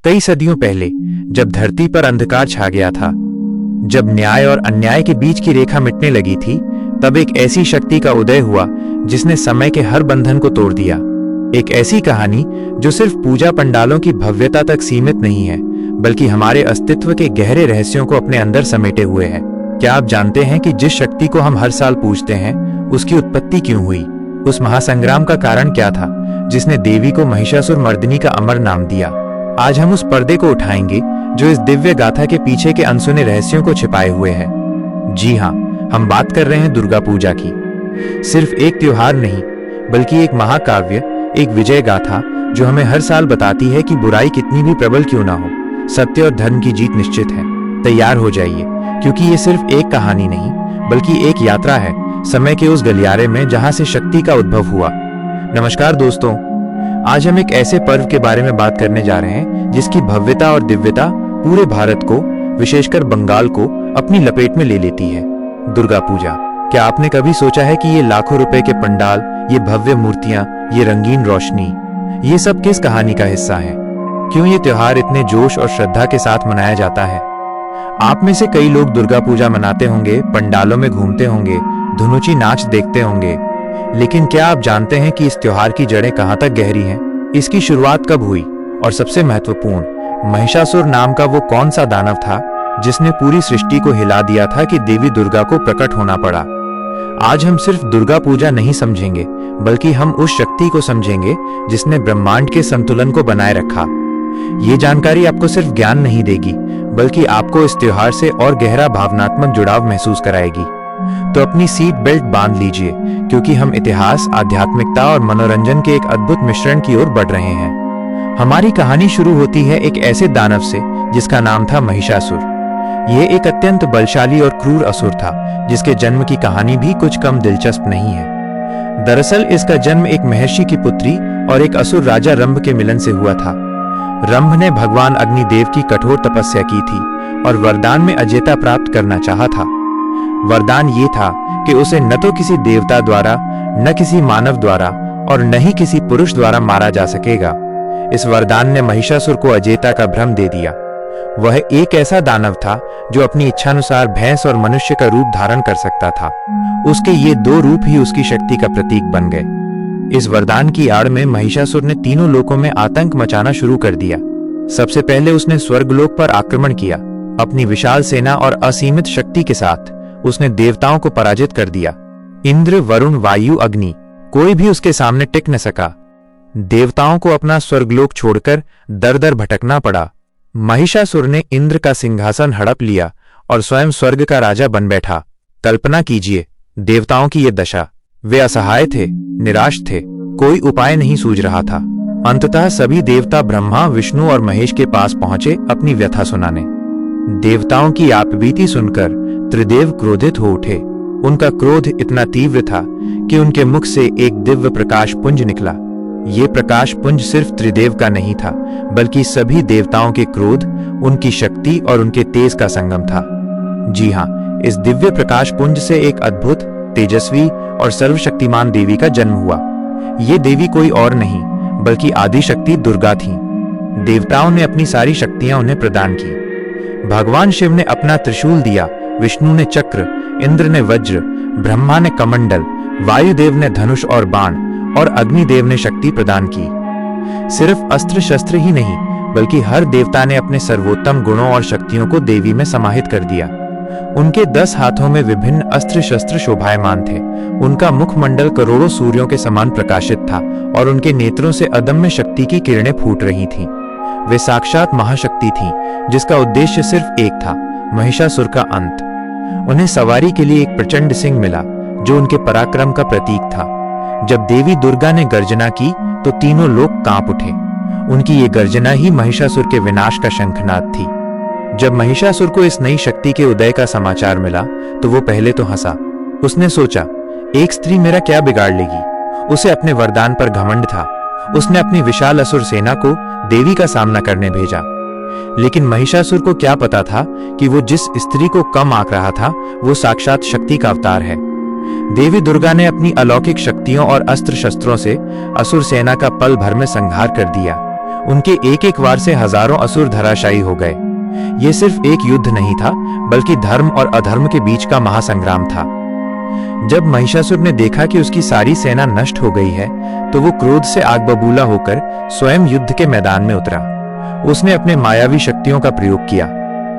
कई सदियों पहले, जब धरती पर अंधकार छा गया था, जब न्याय और अन्याय के बीच की रेखा मिटने लगी थी, तब एक ऐसी शक्ति का उदय हुआ जिसने समय के हर बंधन को तोड़ दिया। एक ऐसी कहानी जो सिर्फ पूजा पंडालों की भव्यता तक सीमित नहीं है, बल्कि हमारे अस्तित्व के गहरे रहस्यों को अपने अंदर समेटे हुए है। क्या आप जानते हैं कि जिस शक्ति को हम हर साल पूजते हैं, उसकी उत्पत्ति क्यों हुई? उस महासंग्राम का कारण क्या था जिसने देवी को महिषासुर मर्दिनी का अमर नाम दिया? आज हम उस पर्दे को उठाएंगे जो इस दिव्य गाथा के पीछे के अनसुने रहस्यों को छिपाए हुए है। जी हाँ, हम बात कर रहे हैं दुर्गा पूजा की। सिर्फ एक त्योहार नहीं, बल्कि एक महाकाव्य, एक विजय गाथा जो हमें हर साल बताती है कि बुराई कितनी भी प्रबल क्यों ना हो, सत्य और धर्म की जीत निश्चित है। तैयार हो जाइए, क्योंकि ये सिर्फ एक कहानी नहीं, बल्कि एक यात्रा है समय के उस गलियारे में जहां से शक्ति का उद्भव हुआ। नमस्कार दोस्तों, आज हम एक ऐसे पर्व के बारे में बात करने जा रहे हैं जिसकी भव्यता और दिव्यता पूरे भारत को, विशेषकर बंगाल को, अपनी लपेट में ले लेती है, दुर्गा पूजा। क्या आपने कभी सोचा है कि ये लाखों रुपए के पंडाल, ये भव्य मूर्तियां, ये रंगीन रोशनी, ये सब किस कहानी का हिस्सा है? क्यों ये त्योहार इतने जोश और श्रद्धा के साथ मनाया जाता है? आप में से कई लोग दुर्गा पूजा मनाते होंगे, पंडालों में घूमते होंगे, धुनुची नाच देखते होंगे, लेकिन क्या आप जानते हैं कि इस त्योहार की जड़ें कहां तक गहरी हैं? इसकी शुरुआत कब हुई? और सबसे महत्वपूर्ण, महिषासुर नाम का वो कौन सा दानव था जिसने पूरी सृष्टि को हिला दिया था कि देवी दुर्गा को प्रकट होना पड़ा? आज हम सिर्फ दुर्गा पूजा नहीं समझेंगे, बल्कि हम उस शक्ति को समझेंगे जिसने ब्रह्मांड के संतुलन को बनाए रखा। ये जानकारी आपको सिर्फ ज्ञान नहीं देगी, बल्कि आपको इस त्योहार से और गहरा भावनात्मक जुड़ाव महसूस कराएगी। तो अपनी सीट बेल्ट बांध लीजिए, क्योंकि हम इतिहास, आध्यात्मिकता और मनोरंजन के एक अद्भुत मिश्रण की ओर बढ़ रहे हैं। हमारी कहानी शुरू होती है एक ऐसे दानव से जिसका नाम था महिषासुर। यह एक अत्यंत बलशाली और क्रूर असुर था, जिसके जन्म की कहानी भी कुछ कम दिलचस्प नहीं है। दरअसल इसका जन्म एक महर्षि की पुत्री और एक असुर राजा रंभ के मिलन से हुआ था। रंभ ने भगवान अग्निदेव की कठोर तपस्या की थी और वरदान में अजेयता प्राप्त करना चाहा था। वरदान ये था कि उसे न तो किसी देवता द्वारा, न किसी मानव द्वारा और न ही किसी पुरुष द्वारा मारा जा सकेगा। इस वरदान ने महिषासुर को अजेयता का भ्रम दे दिया। वह एक ऐसा दानव था जो अपनी इच्छानुसार भैंस और मनुष्य का रूप धारण कर सकता था। उसके ये दो रूप ही उसकी शक्ति का प्रतीक बन गए। इस वरदान की आड़ में महिषासुर ने तीनों लोकों में आतंक मचाना शुरू कर दिया। सबसे पहले उसने स्वर्गलोक पर आक्रमण किया। अपनी विशाल सेना और असीमित शक्ति के साथ उसने देवताओं को पराजित कर दिया। इंद्र, वरुण, वायु, अग्नि, कोई भी उसके सामने टिक न सका। देवताओं को अपना स्वर्गलोक छोड़कर दर दर भटकना पड़ा। महिषासुर ने इंद्र का सिंहासन हड़प लिया और स्वयं स्वर्ग का राजा बन बैठा। कल्पना कीजिए देवताओं की ये दशा। वे असहाय थे, निराश थे, कोई उपाय नहीं सूझ रहा था। अंततः सभी देवता ब्रह्मा, विष्णु और महेश के पास पहुंचे अपनी व्यथा सुनाने। देवताओं की आपबीती सुनकर त्रिदेव क्रोधित हो उठे। उनका क्रोध इतना तीव्र था कि उनके मुख से एक दिव्य प्रकाश पुंज निकला। ये प्रकाश पुंज सिर्फ त्रिदेव का नहीं था, बल्कि सभी देवताओं के क्रोध, उनकी शक्ति और उनके तेज का संगम था। जी हाँ, इस दिव्य प्रकाश पुंज से एक अद्भुत, तेजस्वी और सर्वशक्तिमान देवी का जन्म हुआ। ये देवी कोई और नहीं, बल्कि आदि शक्ति दुर्गा थी। देवताओं ने अपनी सारी शक्तियां उन्हें प्रदान की। भगवान शिव ने अपना त्रिशूल दिया, विष्णु ने चक्र, इंद्र ने वज्र, ब्रह्मा ने कमंडल, वायुदेव ने धनुष और बाण और अग्निदेव ने शक्ति प्रदान की। सिर्फ अस्त्र शस्त्र ही नहीं, बल्कि हर देवता ने अपने सर्वोत्तम गुणों और शक्तियों को देवी में समाहित कर दिया। उनके 10 हाथों में विभिन्न अस्त्र शस्त्र शोभायमान थे। उनका मुखमंडल करोड़ों सूर्यों के समान प्रकाशित था और उनके नेत्रों से अदम्य शक्ति की किरणें फूट रही थीं। वे साक्षात महाशक्ति थीं, जिसका उद्देश्य सिर्फ एक था, महिषासुर का अंत। उन्हें सवारी के लिए एक प्रचंड सिंह मिला, जो उनके पराक्रम का प्रतीक था। जब देवी दुर्गा ने गर्जना की तो तीनों लोग कांप उठे। उनकी ये गर्जना ही महिषासुर के विनाश का शंखनाद थी। जब महिषासुर को इस नई शक्ति के उदय का समाचार मिला तो वो पहले तो हंसा। उसने सोचा, एक स्त्री मेरा क्या बिगाड़ लेगी? उसे अपने वरदान पर घमंड था। उसने अपनी विशाल असुर सेना को देवी का सामना करने भेजा। लेकिन महिषासुर को क्या पता था कि वो जिस स्त्री को कम आंक रहा था, वो साक्षात शक्ति का अवतार है। देवी दुर्गा ने अपनी अलौकिक शक्तियों और अस्त्र शस्त्रों से असुर सेना का पल भर में संहार कर दिया। उनके एक एक वार से हजारों असुर धराशायी हो गए। यह सिर्फ एक युद्ध नहीं था, बल्कि धर्म और अधर्म के बीच का महासंग्राम था। जब महिषासुर ने देखा कि उसकी सारी सेना नष्ट हो गई है, तो वो क्रोध से आग बबूला होकर स्वयं युद्ध के मैदान में उतरा। उसने अपने मायावी शक्तियों का प्रयोग किया।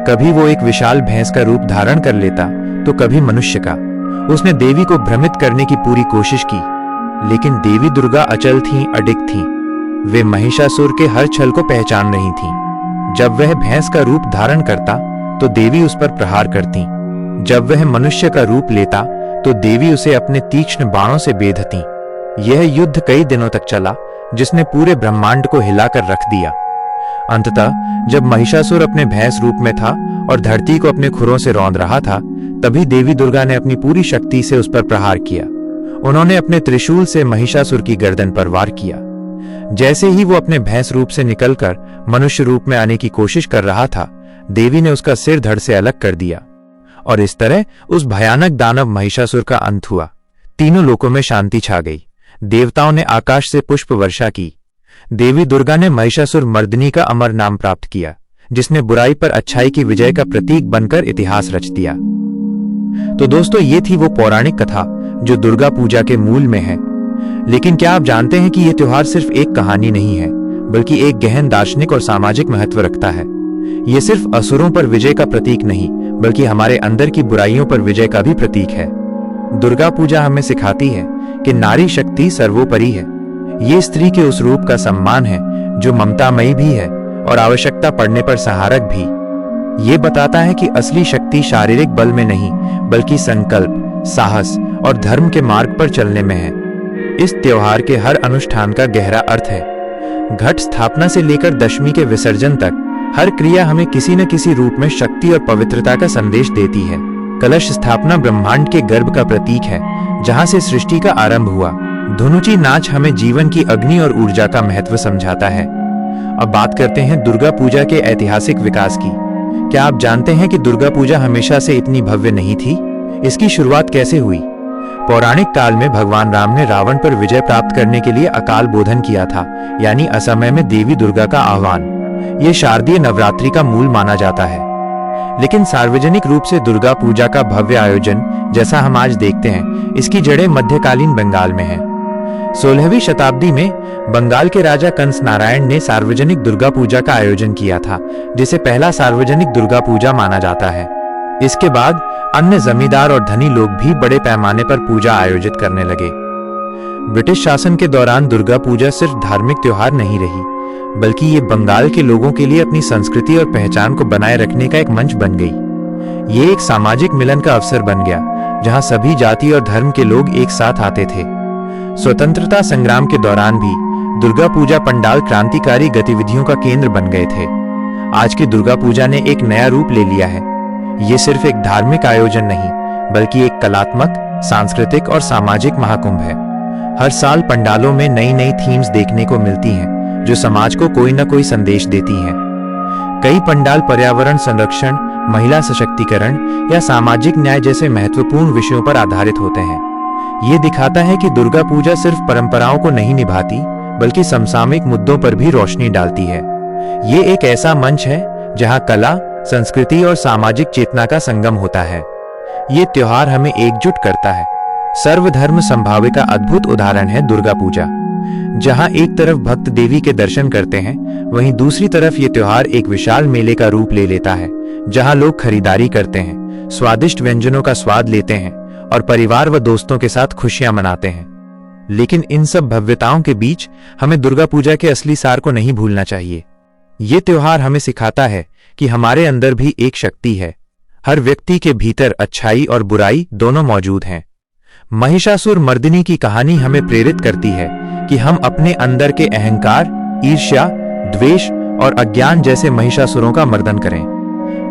कभी वो एक विशाल भैंस का रूप धारण कर लेता, तो कभी मनुष्य का। उसने देवी को भ्रमित करने की पूरी कोशिश की, लेकिन देवी दुर्गा अचल थीं, अडिग थीं। वे महिषासुर के हर छल को पहचान रही थीं। जब वह भैंस का रूप धारण करता, तो देवी उस पर प्रहार करती। जब वह मनुष्य का रूप लेता, तो देवी उसे अपने तीक्ष्ण बाणों से बेधती। यह युद्ध कई दिनों तक चला, जिसने पूरे ब्रह्मांड को हिलाकर रख दिया। अंततः जब महिषासुर अपने भैंस रूप में था और धरती को अपने खुरों से रौंद रहा था, तभी देवी दुर्गा ने अपनी पूरी शक्ति से उस पर प्रहार किया। उन्होंने अपने त्रिशूल से महिषासुर की गर्दन पर वार किया। जैसे ही वो अपने भैंस रूप से निकलकर मनुष्य रूप में आने की कोशिश कर रहा था, देवी ने उसका सिर धड़ से अलग कर दिया, और इस तरह उस भयानक दानव महिषासुर का अंत हुआ। तीनों लोकों में शांति छा गई। देवताओं ने आकाश से पुष्प वर्षा की। देवी दुर्गा ने महिषासुर मर्दिनी का अमर नाम प्राप्त किया, जिसने बुराई पर अच्छाई की विजय का प्रतीक बनकर इतिहास रच दिया। तो दोस्तों, ये थी वो पौराणिक कथा जो दुर्गा पूजा के मूल में है। लेकिन क्या आप जानते हैं कि यह त्योहार सिर्फ एक कहानी नहीं है, बल्कि एक गहन दार्शनिक और सामाजिक महत्व रखता है। ये सिर्फ असुरों पर विजय का प्रतीक नहीं, बल्कि हमारे अंदर की बुराइयों पर विजय का भी प्रतीक है। दुर्गा पूजा हमें सिखाती है कि नारी शक्ति सर्वोपरि है। ये स्त्री के उस रूप का सम्मान है जो ममतामयी भी है और आवश्यकता पड़ने पर सहारक भी। ये बताता है कि असली शक्ति शारीरिक बल में नहीं, बल्कि संकल्प, साहस और धर्म के मार्ग पर चलने में है। इस त्योहार के हर अनुष्ठान का गहरा अर्थ है। घट स्थापना से लेकर दशमी के विसर्जन तक हर क्रिया हमें किसी न किसी रूप में शक्ति और पवित्रता का संदेश देती है। कलश स्थापना ब्रह्मांड के गर्भ का प्रतीक है, जहां से सृष्टि का आरंभ हुआ। धुनुची नाच हमें जीवन की अग्नि और ऊर्जा का महत्व समझाता है। अब बात करते हैं दुर्गा पूजा के ऐतिहासिक विकास की। क्या आप जानते हैं कि दुर्गा पूजा हमेशा से इतनी भव्य नहीं थी? इसकी शुरुआत कैसे हुई? पौराणिक काल में भगवान राम ने रावण पर विजय प्राप्त करने के लिए अकाल बोधन किया था, यानी असमय में देवी दुर्गा का आह्वान। यह शारदीय नवरात्रि का मूल माना जाता है। लेकिन सार्वजनिक रूप से दुर्गा पूजा का भव्य आयोजन, जैसा हम आज देखते हैं, इसकी जड़ें मध्यकालीन बंगाल में हैं। 16वीं शताब्दी में बंगाल के राजा कंस नारायण ने सार्वजनिक दुर्गा पूजा का आयोजन किया था, जिसे पहला सार्वजनिक दुर्गा पूजा माना जाता है। इसके बाद अन्य जमींदार और धनी लोग भी बड़े पैमाने पर पूजा आयोजित करने लगे। ब्रिटिश शासन के दौरान दुर्गा पूजा सिर्फ धार्मिक त्योहार नहीं रही, बल्कि ये बंगाल के लोगों के लिए अपनी संस्कृति और पहचान को बनाए रखने का एक मंच बन गई। ये एक सामाजिक मिलन का अवसर बन गया, जहां सभी जाति और धर्म के लोग एक साथ आते थे। स्वतंत्रता संग्राम के दौरान भी दुर्गा पूजा पंडाल क्रांतिकारी गतिविधियों का केंद्र बन गए थे। आज की दुर्गा पूजा ने एक नया रूप ले लिया है। ये सिर्फ एक धार्मिक आयोजन नहीं, बल्कि एक कलात्मक, सांस्कृतिक और सामाजिक महाकुंभ है। हर साल पंडालों में नई नई थीम्स देखने को मिलती हैं, जो समाज को कोई न कोई संदेश देती हैं। कई पंडाल पर्यावरण संरक्षण, महिला सशक्तिकरण या सामाजिक न्याय जैसे महत्वपूर्ण विषयों पर आधारित होते हैं। ये दिखाता है कि दुर्गा पूजा सिर्फ परंपराओं को नहीं निभाती, बल्कि समसामयिक मुद्दों पर भी रोशनी डालती है। ये एक ऐसा मंच है जहां कला, संस्कृति और सामाजिक चेतना का संगम होता है। ये त्योहार हमें एकजुट करता है। सर्वधर्म समभाव का अद्भुत उदाहरण है दुर्गा पूजा। जहां एक तरफ भक्त देवी के दर्शन करते हैं, वहीं दूसरी तरफ ये त्योहार एक विशाल मेले का रूप ले लेता है, जहां लोग खरीदारी करते हैं, स्वादिष्ट व्यंजनों का स्वाद लेते हैं और परिवार व दोस्तों के साथ खुशियां मनाते हैं। लेकिन इन सब भव्यताओं के बीच हमें दुर्गा पूजा के असली सार को नहीं भूलना चाहिए। ये त्योहार हमें सिखाता है कि हमारे अंदर भी एक शक्ति है। हर व्यक्ति के भीतर अच्छाई और बुराई दोनों मौजूद हैं। महिषासुर मर्दिनी की कहानी हमें प्रेरित करती है कि हम अपने अंदर के अहंकार, ईर्ष्या, द्वेष और अज्ञान जैसे महिषासुरों का मर्दन करें।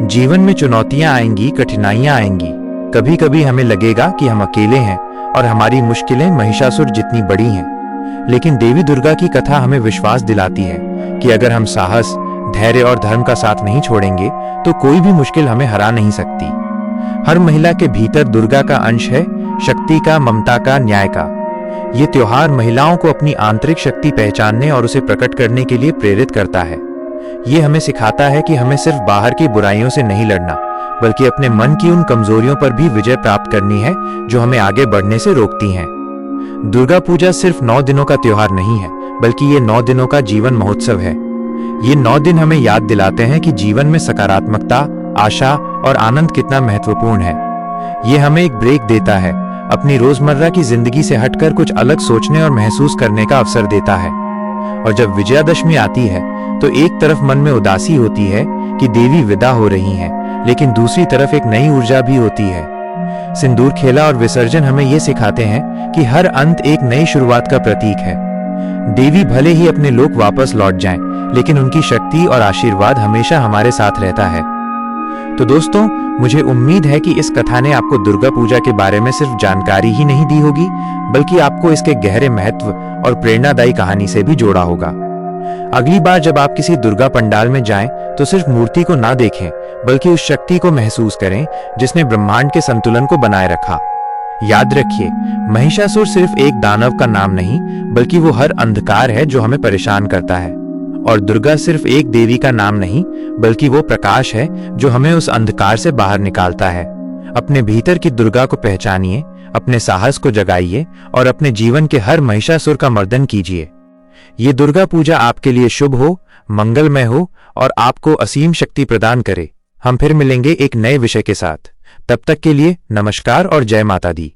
जीवन में चुनौतियां आएंगी, कठिनाइयां आएंगी। कभी कभी हमें लगेगा कि हम अकेले हैं और हमारी मुश्किलें महिषासुर जितनी बड़ी हैं। लेकिन देवी दुर्गा की कथा हमें विश्वास दिलाती है कि अगर हम साहस, धैर्य और धर्म का साथ नहीं छोड़ेंगे, तो कोई भी मुश्किल हमें हरा नहीं सकती। हर महिला के भीतर दुर्गा का अंश है, शक्ति का, ममता का, न्याय का। ये त्योहार महिलाओं को अपनी आंतरिक शक्ति पहचानने और उसे प्रकट करने के लिए प्रेरित करता है। ये हमें सिखाता है कि हमें सिर्फ बाहर की बुराइयों से नहीं लड़ना, बल्कि अपने मन की उन कमजोरियों पर भी विजय प्राप्त करनी है जो हमें आगे बढ़ने से रोकती हैं। दुर्गा पूजा सिर्फ 9 दिनों का त्योहार नहीं है, बल्कि ये 9 दिनों का जीवन महोत्सव है। ये 9 दिन हमें याद दिलाते हैं कि जीवन में सकारात्मकता, आशा और आनंद कितना महत्वपूर्ण है। ये हमें एक ब्रेक देता है, अपनी रोजमर्रा की जिंदगी से हटकर कुछ अलग सोचने और महसूस करने का अवसर देता है। और जब विजयादशमी आती है तो एक तरफ मन में उदासी होती है कि देवी विदा हो रही हैं, लेकिन दूसरी तरफ एक नई ऊर्जा भी होती है। सिंदूर खेला और विसर्जन हमें ये सिखाते हैं कि हर अंत एक नई शुरुआत का प्रतीक है। देवी भले ही अपने लोक वापस लौट जाएं, लेकिन उनकी शक्ति और आशीर्वाद हमेशा हमारे साथ रहता है। तो दोस्तों, मुझे उम्मीद है कि इस कथा ने आपको दुर्गा पूजा के बारे में सिर्फ जानकारी ही नहीं दी होगी, बल्कि आपको इसके गहरे महत्व और प्रेरणादायी कहानी से भी जोड़ा होगा। अगली बार जब आप किसी दुर्गा पंडाल में जाएं, तो सिर्फ मूर्ति को ना देखें, बल्कि उस शक्ति को महसूस करें जिसने ब्रह्मांड के संतुलन को बनाए रखा। याद रखिए, महिषासुर सिर्फ एक दानव का नाम नहीं, बल्कि वो हर अंधकार है जो हमें परेशान करता है। और दुर्गा सिर्फ एक देवी का नाम नहीं, बल्कि वो प्रकाश है जो हमें उस अंधकार से बाहर निकालता है। अपने भीतर की दुर्गा को पहचानिए, अपने साहस को जगाइए और अपने जीवन के हर महिषासुर का मर्दन कीजिए। ये दुर्गा पूजा आपके लिए शुभ हो, मंगलमय हो और आपको असीम शक्ति प्रदान करे। हम फिर मिलेंगे एक नए विषय के साथ। तब तक के लिए नमस्कार और जय माता दी।